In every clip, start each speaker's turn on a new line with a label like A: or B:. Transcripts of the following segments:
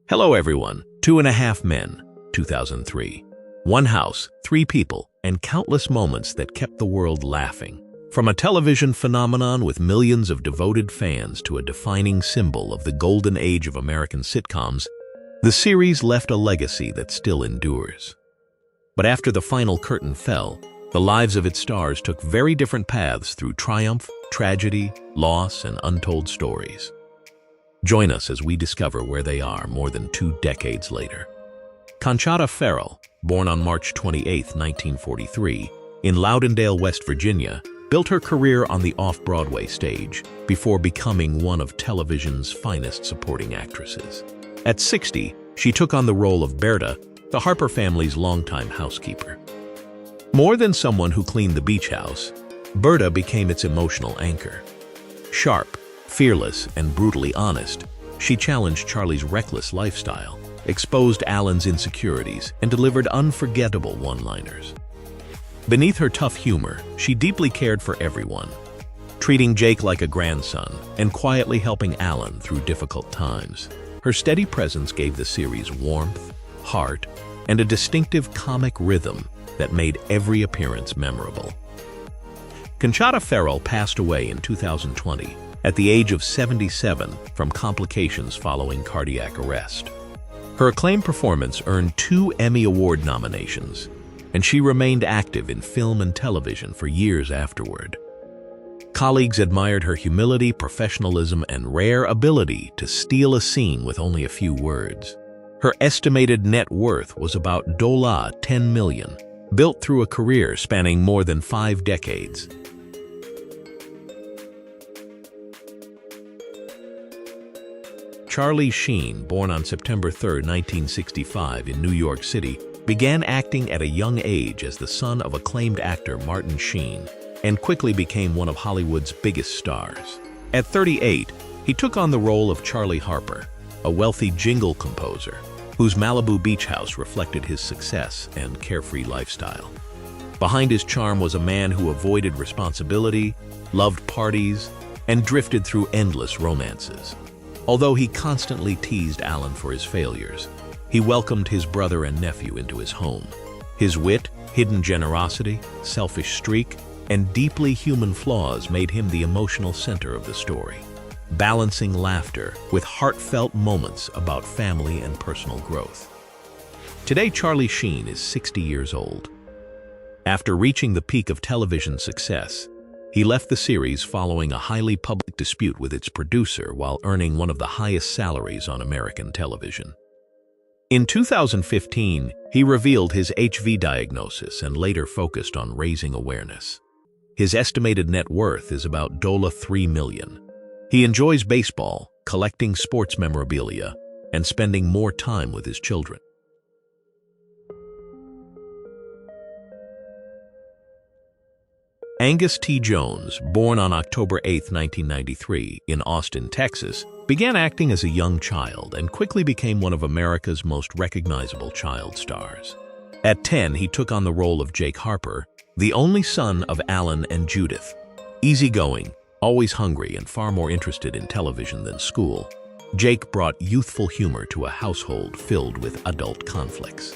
A: Hello everyone, 2.5 Men, 2003. One house, 3 people, and countless moments that kept the world laughing. From a television phenomenon with millions of devoted fans to a defining symbol of the golden age of American sitcoms, the series left a legacy that still endures. But after the final curtain fell, the lives of its stars took very different paths through triumph, tragedy, loss, and untold stories. Join us as we discover where they are more than 2 decades later. Conchata Ferrell, born on March 28, 1943, in Loudondale, West Virginia, built her career on the off-Broadway stage before becoming one of television's finest supporting actresses. At 60, she took on the role of Berta, the Harper family's longtime housekeeper. More than someone who cleaned the beach house, Berta became its emotional anchor. Sharp, fearless, and brutally honest, she challenged Charlie's reckless lifestyle, exposed Alan's insecurities, and delivered unforgettable one-liners. Beneath her tough humor, she deeply cared for everyone, treating Jake like a grandson and quietly helping Alan through difficult times. Her steady presence gave the series warmth, heart, and a distinctive comic rhythm that made every appearance memorable. Conchata Ferrell passed away in 2020 at the age of 77 from complications following cardiac arrest. Her acclaimed performance earned 2 Emmy Award nominations, and she remained active in film and television for years afterward. Colleagues admired her humility, professionalism, and rare ability to steal a scene with only a few words. Her estimated net worth was about $10 million, built through a career spanning more than 5 decades. Charlie Sheen, born on September 3, 1965 in New York City, began acting at a young age as the son of acclaimed actor Martin Sheen and quickly became one of Hollywood's biggest stars. At 38, he took on the role of Charlie Harper, a wealthy jingle composer whose Malibu beach house reflected his success and carefree lifestyle. Behind his charm was a man who avoided responsibility, loved parties, and drifted through endless romances. Although he constantly teased Alan for his failures, he welcomed his brother and nephew into his home. His wit, hidden generosity, selfish streak, and deeply human flaws made him the emotional center of the story, balancing laughter with heartfelt moments about family and personal growth. Today, Charlie Sheen is 60 years old. After reaching the peak of television success, he left the series following a highly public dispute with its producer while earning one of the highest salaries on American television. In 2015, he revealed his HIV diagnosis and later focused on raising awareness. His estimated net worth is about $3 million. He enjoys baseball, collecting sports memorabilia, and spending more time with his children. Angus T. Jones, born on October 8, 1993, in Austin, Texas, began acting as a young child and quickly became one of America's most recognizable child stars. At 10, he took on the role of Jake Harper, the only son of Alan and Judith. Easygoing, always hungry, and far more interested in television than school, Jake brought youthful humor to a household filled with adult conflicts.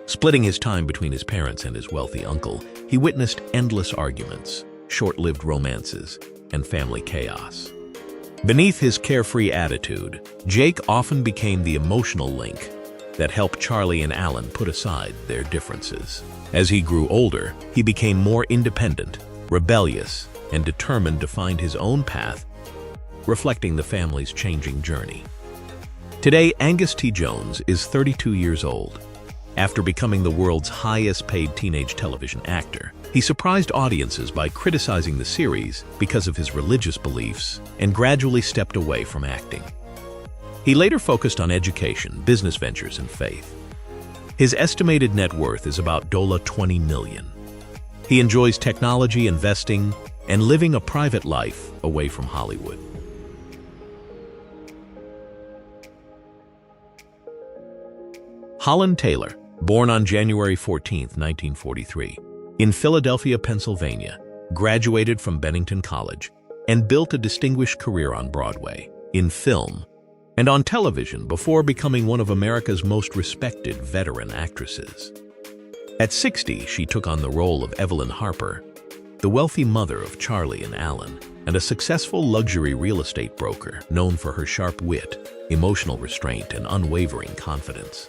A: Splitting his time between his parents and his wealthy uncle, he witnessed endless arguments, short-lived romances, and family chaos. Beneath his carefree attitude, Jake often became the emotional link that helped Charlie and Alan put aside their differences. As he grew older, he became more independent, rebellious, and determined to find his own path, reflecting the family's changing journey. Today, Angus T. Jones is 32 years old. After becoming the world's highest-paid teenage television actor, he surprised audiences by criticizing the series because of his religious beliefs and gradually stepped away from acting. He later focused on education, business ventures, and faith. His estimated net worth is about $20 million. He enjoys technology, investing, and living a private life away from Hollywood. Holland Taylor, born on January 14, 1943, in Philadelphia, Pennsylvania, graduated from Bennington College and built a distinguished career on Broadway, in film, and on television before becoming one of America's most respected veteran actresses. At 60, she took on the role of Evelyn Harper, the wealthy mother of Charlie and Alan, and a successful luxury real estate broker known for her sharp wit, emotional restraint, and unwavering confidence.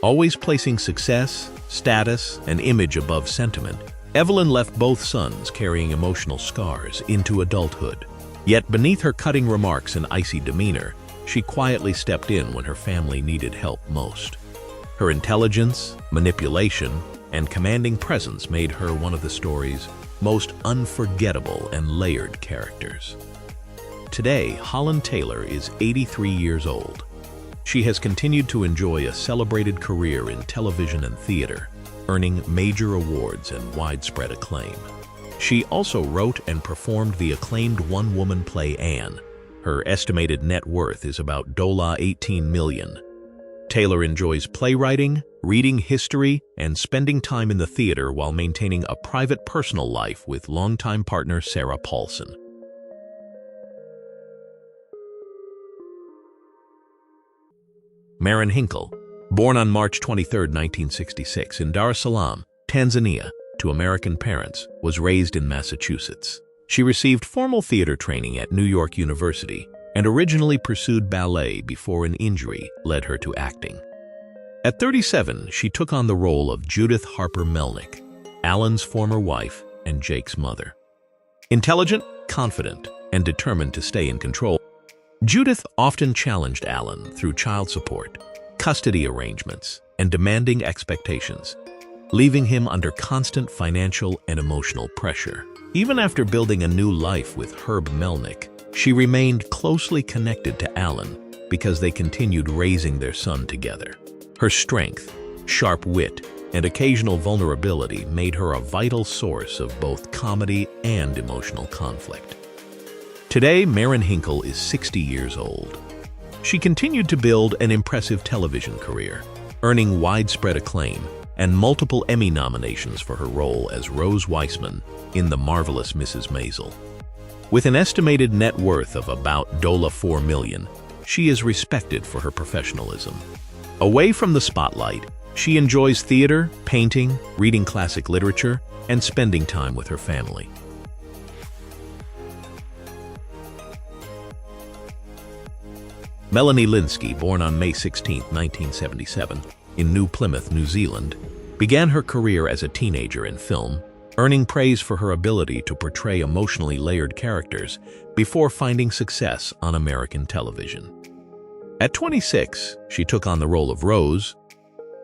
A: Always placing success, status, and image above sentiment, Evelyn left both sons carrying emotional scars into adulthood. Yet beneath her cutting remarks and icy demeanor, she quietly stepped in when her family needed help most. Her intelligence, manipulation, and commanding presence made her one of the story's most unforgettable and layered characters. Today, Holland Taylor is 83 years old. She has continued to enjoy a celebrated career in television and theater, earning major awards and widespread acclaim. She also wrote and performed the acclaimed one-woman play Anne. Her estimated net worth is about $18 million. Taylor enjoys playwriting, reading history, and spending time in the theater while maintaining a private personal life with longtime partner Sarah Paulson. Maren Hinkle, born on March 23, 1966, in Dar es Salaam, Tanzania, to American parents, was raised in Massachusetts. She received formal theater training at New York University and originally pursued ballet before an injury led her to acting. At 37, she took on the role of Judith Harper Melnick, Alan's former wife and Jake's mother. Intelligent, confident, and determined to stay in control, Judith often challenged Alan through child support, custody arrangements, and demanding expectations, leaving him under constant financial and emotional pressure. Even after building a new life with Herb Melnick, she remained closely connected to Alan because they continued raising their son together. Her strength, sharp wit, and occasional vulnerability made her a vital source of both comedy and emotional conflict. Today, Maren Hinkle is 60 years old. She continued to build an impressive television career, earning widespread acclaim and multiple Emmy nominations for her role as Rose Weissman in The Marvelous Mrs. Maisel. With an estimated net worth of about $4 million, she is respected for her professionalism. Away from the spotlight, she enjoys theater, painting, reading classic literature, and spending time with her family. Melanie Lynskey, born on May 16, 1977, in New Plymouth, New Zealand, began her career as a teenager in film, earning praise for her ability to portray emotionally layered characters before finding success on American television. At 26, she took on the role of Rose,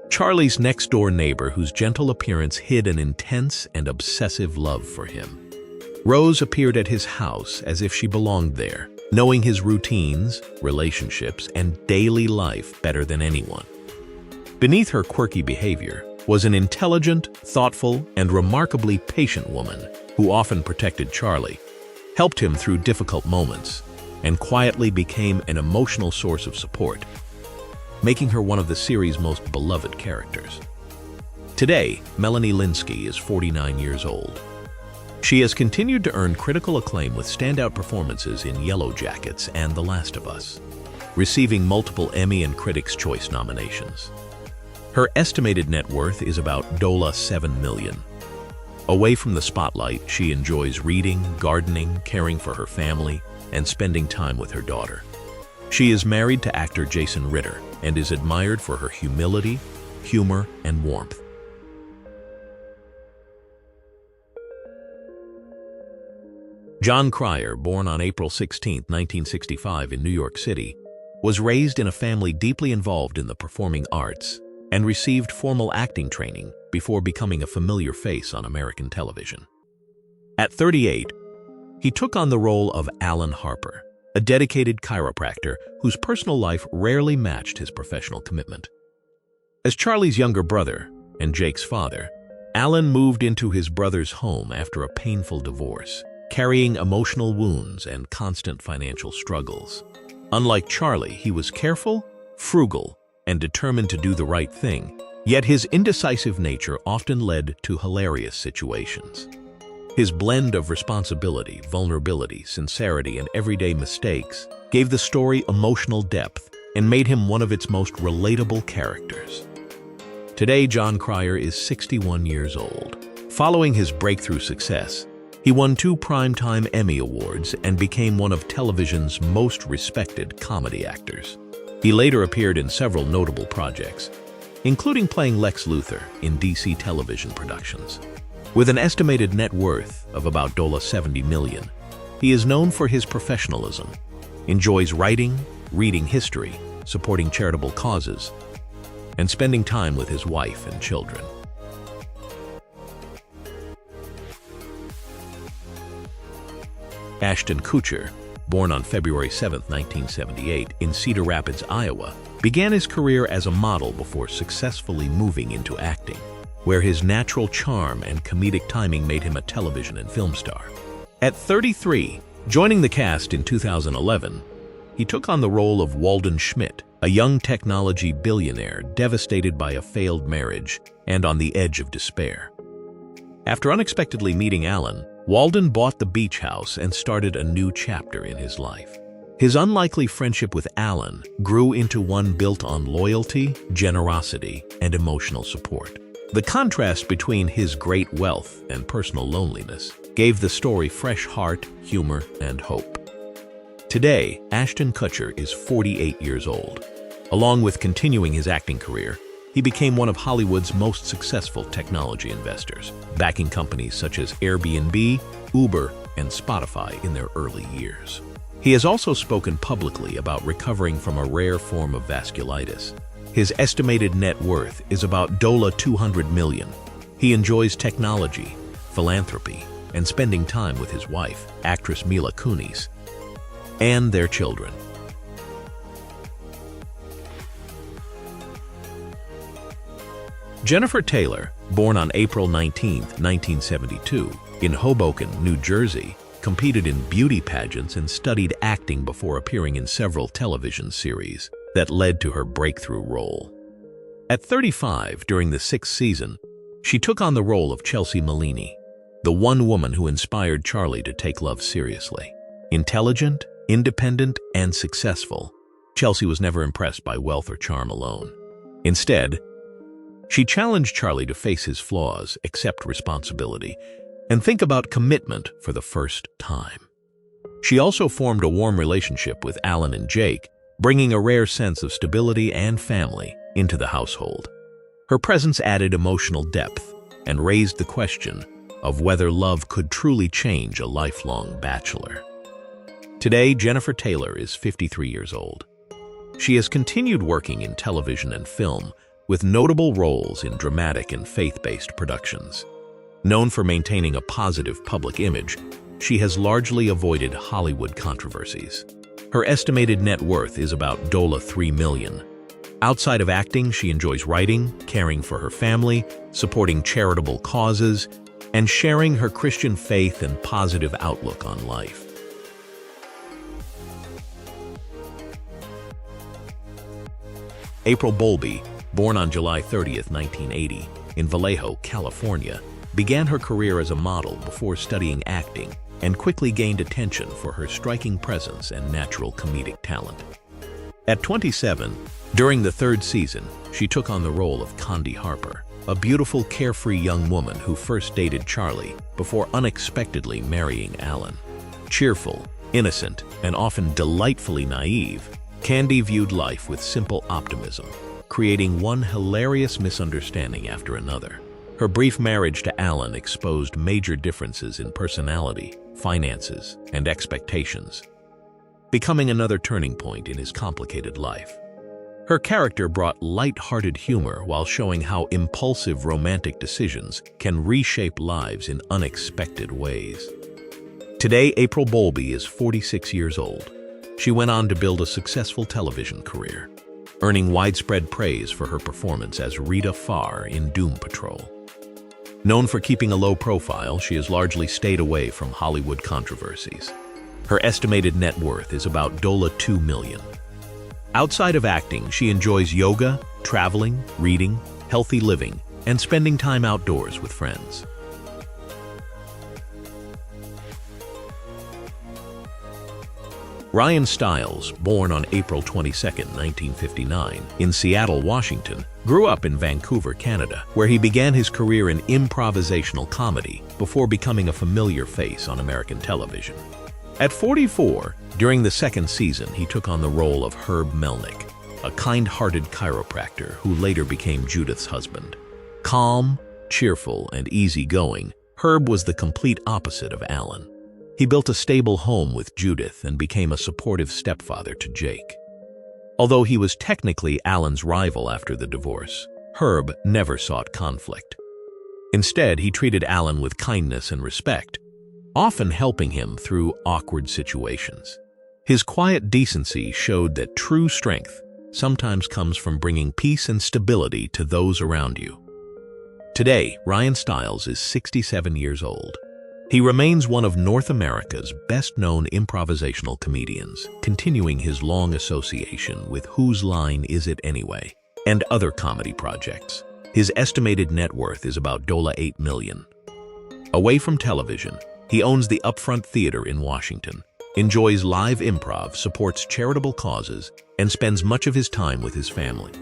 A: Charlie's next-door neighbor whose gentle appearance hid an intense and obsessive love for him. Rose appeared at his house as if she belonged there, knowing his routines, relationships, and daily life better than anyone. Beneath her quirky behavior was an intelligent, thoughtful, and remarkably patient woman who often protected Charlie, helped him through difficult moments, and quietly became an emotional source of support, making her one of the series' most beloved characters. Today, Melanie Lynskey is 49 years old. She has continued to earn critical acclaim with standout performances in Yellow Jackets and The Last of Us, receiving multiple Emmy and Critics' Choice nominations. Her estimated net worth is about $7 million. Away from the spotlight, she enjoys reading, gardening, caring for her family, and spending time with her daughter. She is married to actor Jason Ritter and is admired for her humility, humor, and warmth. John Cryer, born on April 16, 1965 in New York City, was raised in a family deeply involved in the performing arts and received formal acting training before becoming a familiar face on American television. At 38, he took on the role of Alan Harper, a dedicated chiropractor whose personal life rarely matched his professional commitment. As Charlie's younger brother and Jake's father, Alan moved into his brother's home after a painful divorce, carrying emotional wounds and constant financial struggles. Unlike Charlie, he was careful, frugal, and determined to do the right thing, yet his indecisive nature often led to hilarious situations. His blend of responsibility, vulnerability, sincerity, and everyday mistakes gave the story emotional depth and made him one of its most relatable characters. Today, Jon Cryer is 61 years old. Following his breakthrough success, he won 2 Primetime Emmy Awards and became one of television's most respected comedy actors. He later appeared in several notable projects, including playing Lex Luthor in DC television productions. With an estimated net worth of about $70 million, he is known for his professionalism, enjoys writing, reading history, supporting charitable causes, and spending time with his wife and children. Ashton Kutcher, born on February 7, 1978, in Cedar Rapids, Iowa, began his career as a model before successfully moving into acting, where his natural charm and comedic timing made him a television and film star. At 33, joining the cast in 2011, he took on the role of Walden Schmidt, a young technology billionaire devastated by a failed marriage and on the edge of despair. After unexpectedly meeting Alan, Walden bought the beach house and started a new chapter in his life. His unlikely friendship with Alan grew into one built on loyalty, generosity, and emotional support. The contrast between his great wealth and personal loneliness gave the story fresh heart, humor, and hope. Today, Ashton Kutcher is 48 years old. Along with continuing his acting career, he became one of Hollywood's most successful technology investors, backing companies such as Airbnb, Uber, and Spotify in their early years. He has also spoken publicly about recovering from a rare form of vasculitis. His estimated net worth is about $200 million. He enjoys technology, philanthropy, and spending time with his wife, actress Mila Kunis, and their children. Jennifer Taylor, born on April 19, 1972, in Hoboken, New Jersey, competed in beauty pageants and studied acting before appearing in several television series that led to her breakthrough role. At 35, during the 6th season, she took on the role of Chelsea Melini, the one woman who inspired Charlie to take love seriously. Intelligent, independent, and successful, Chelsea was never impressed by wealth or charm alone. Instead, she challenged Charlie to face his flaws, accept responsibility, and think about commitment for the first time. She also formed a warm relationship with Alan and Jake, bringing a rare sense of stability and family into the household. Her presence added emotional depth and raised the question of whether love could truly change a lifelong bachelor. Today, Jennifer Taylor is 53 years old. She has continued working in television and film, with notable roles in dramatic and faith-based productions. Known for maintaining a positive public image, she has largely avoided Hollywood controversies. Her estimated net worth is about $3 million. Outside of acting, she enjoys writing, caring for her family, supporting charitable causes, and sharing her Christian faith and positive outlook on life. April Bowlby, born on July 30, 1980, in Vallejo, California, began her career as a model before studying acting and quickly gained attention for her striking presence and natural comedic talent. At 27, during the 3rd season, she took on the role of Condi Harper, a beautiful, carefree young woman who first dated Charlie before unexpectedly marrying Alan. Cheerful, innocent, and often delightfully naive, Condi viewed life with simple optimism, creating one hilarious misunderstanding after another. Her brief marriage to Alan exposed major differences in personality, finances, and expectations, becoming another turning point in his complicated life. Her character brought light-hearted humor while showing how impulsive romantic decisions can reshape lives in unexpected ways. Today, April Bowlby is 46 years old. She went on to build a successful television career, earning widespread praise for her performance as Rita Farr in Doom Patrol. Known for keeping a low profile, she has largely stayed away from Hollywood controversies. Her estimated net worth is about $2 million. Outside of acting, she enjoys yoga, traveling, reading, healthy living, and spending time outdoors with friends. Ryan Stiles, born on April 22, 1959, in Seattle, Washington, grew up in Vancouver, Canada, where he began his career in improvisational comedy before becoming a familiar face on American television. At 44, during the second season, he took on the role of Herb Melnick, a kind-hearted chiropractor who later became Judith's husband. Calm, cheerful, and easygoing, Herb was the complete opposite of Alan. He built a stable home with Judith and became a supportive stepfather to Jake. Although he was technically Alan's rival after the divorce, Herb never sought conflict. Instead, he treated Alan with kindness and respect, often helping him through awkward situations. His quiet decency showed that true strength sometimes comes from bringing peace and stability to those around you. Today, Ryan Stiles is 67 years old. He remains one of North America's best-known improvisational comedians, continuing his long association with Whose Line Is It Anyway? And other comedy projects. His estimated net worth is about $8 million. Away from television, he owns the Upfront Theater in Washington, enjoys live improv, supports charitable causes, and spends much of his time with his family.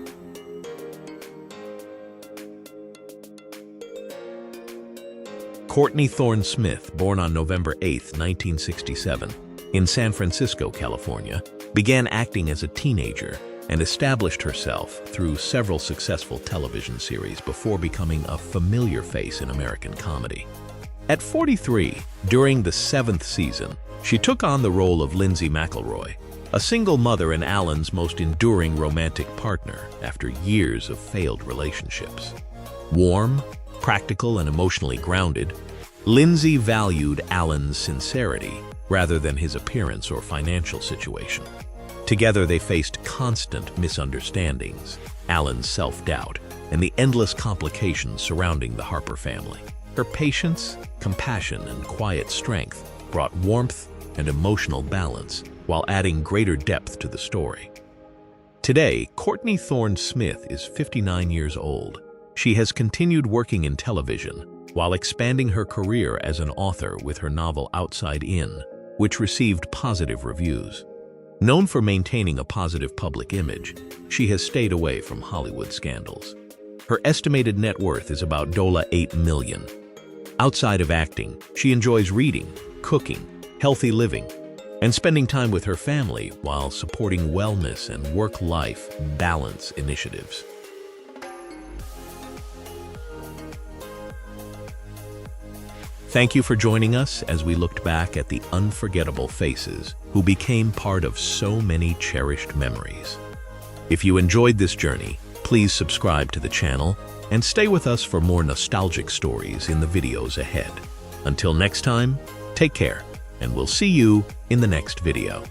A: Courtney Thorne Smith, born on November 8, 1967, in San Francisco, California, began acting as a teenager and established herself through several successful television series before becoming a familiar face in American comedy. At 43, during the 7th season, she took on the role of Lindsay McElroy, a single mother and Alan's most enduring romantic partner after years of failed relationships. Warm, practical, and emotionally grounded, Lindsay valued Alan's sincerity rather than his appearance or financial situation. Together, they faced constant misunderstandings, Alan's self-doubt, and the endless complications surrounding the Harper family. Her patience, compassion, and quiet strength brought warmth and emotional balance while adding greater depth to the story. Today, Courtney Thorne Smith is 59 years old. She has continued working in television while expanding her career as an author with her novel Outside In, which received positive reviews. Known for maintaining a positive public image, she has stayed away from Hollywood scandals. Her estimated net worth is about $8 million. Outside of acting, she enjoys reading, cooking, healthy living, and spending time with her family while supporting wellness and work-life balance initiatives. Thank you for joining us as we looked back at the unforgettable faces who became part of so many cherished memories. If you enjoyed this journey, please subscribe to the channel and stay with us for more nostalgic stories in the videos ahead. Until next time, take care, and we'll see you in the next video.